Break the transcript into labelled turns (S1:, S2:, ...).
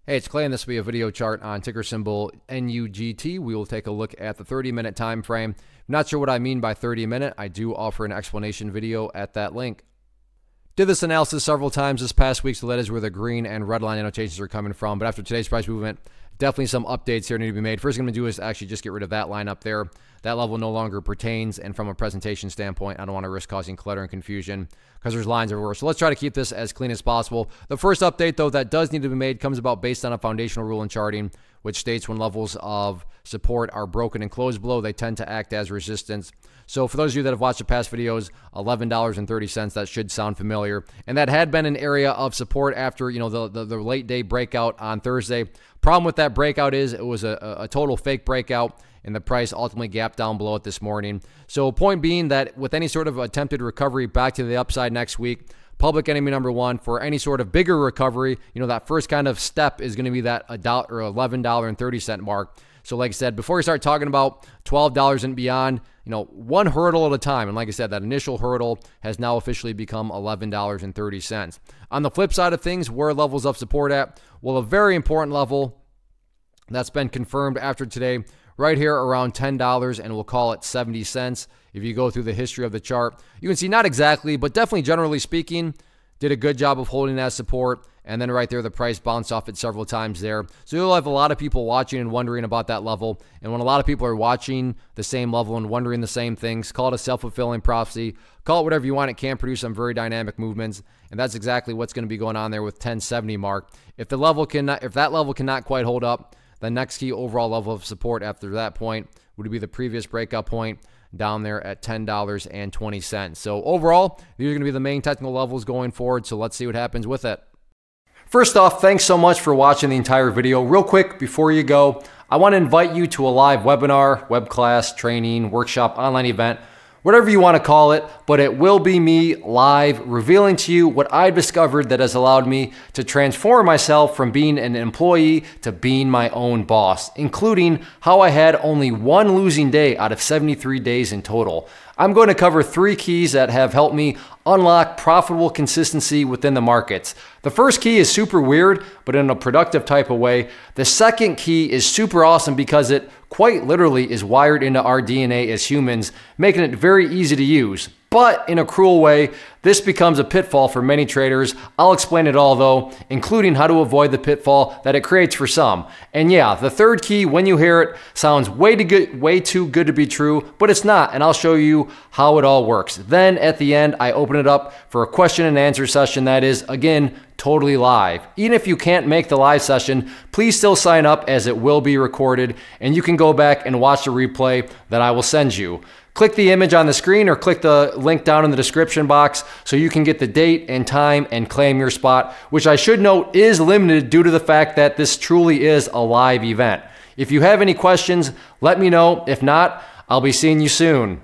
S1: Hey, it's Clay, and this will be a video chart on ticker symbol NUGT. We will take a look at the 30-minute time frame. Not sure what I mean by 30-minute. I do offer an explanation video at that link. Did this analysis several times this past week, so that is where the green and red line annotations are coming from. But after today's price movement, definitely some updates here need to be made. First thing I'm going to do is actually just get rid of that line up there. That level no longer pertains, and from a presentation standpoint, I don't want to risk causing clutter and confusion because there's lines everywhere. So let's try to keep this as clean as possible. The first update, though, that does need to be made comes about based on a foundational rule in charting, which states when levels of support are broken and closed below, they tend to act as resistance. So for those of you that have watched the past videos, $11.30, that should sound familiar. And that had been an area of support after, the late day breakout on Thursday. Problem with that breakout is it was a total fake breakout, and the price ultimately gapped down below it this morning. So point being that with any sort of attempted recovery back to the upside next week, public enemy number one for any sort of bigger recovery, that first kind of step is going to be that $11.30 mark. So like I said, before we start talking about $12 and beyond, one hurdle at a time. And like I said, that initial hurdle has now officially become $11.30. On the flip side of things, where levels of support at? Well, a very important level that's been confirmed after today, right here around $10, and we'll call it 70 cents. If you go through the history of the chart, you can see not exactly, but definitely generally speaking, did a good job of holding that support. And then right there, the price bounced off it several times there. So you'll have a lot of people watching and wondering about that level. And when a lot of people are watching the same level and wondering the same things, call it a self-fulfilling prophecy. Call it whatever you want. It can produce some very dynamic movements. And that's exactly what's going to be going on there with 1070 mark. If that level cannot quite hold up, the next key overall level of support after that point would be the previous breakout point down there at $10.20. So overall, these are going to be the main technical levels going forward. So let's see what happens with it. First off, thanks so much for watching the entire video. Real quick, before you go, I want to invite you to a live webinar, web class, training, workshop, online event, whatever you want to call it, but it will be me live revealing to you what I discovered that has allowed me to transform myself from being an employee to being my own boss, including how I had only one losing day out of 73 days in total. I'm going to cover 3 keys that have helped me unlock profitable consistency within the markets. The first key is super weird, but in a productive type of way. The second key is super awesome because it quite literally is wired into our DNA as humans, making it very easy to use. But in a cruel way, this becomes a pitfall for many traders. I'll explain it all though, including how to avoid the pitfall that it creates for some. And yeah, the third key, when you hear it, sounds way too good to be true, but it's not, and I'll show you how it all works. Then at the end, I open it up for a question and answer session that is, again, totally live. Even if you can't make the live session, please still sign up as it will be recorded, and you can go back and watch the replay that I will send you. Click the image on the screen or click the link down in the description box so you can get the date and time and claim your spot, which I should note is limited due to the fact that this truly is a live event. If you have any questions, let me know. If not, I'll be seeing you soon.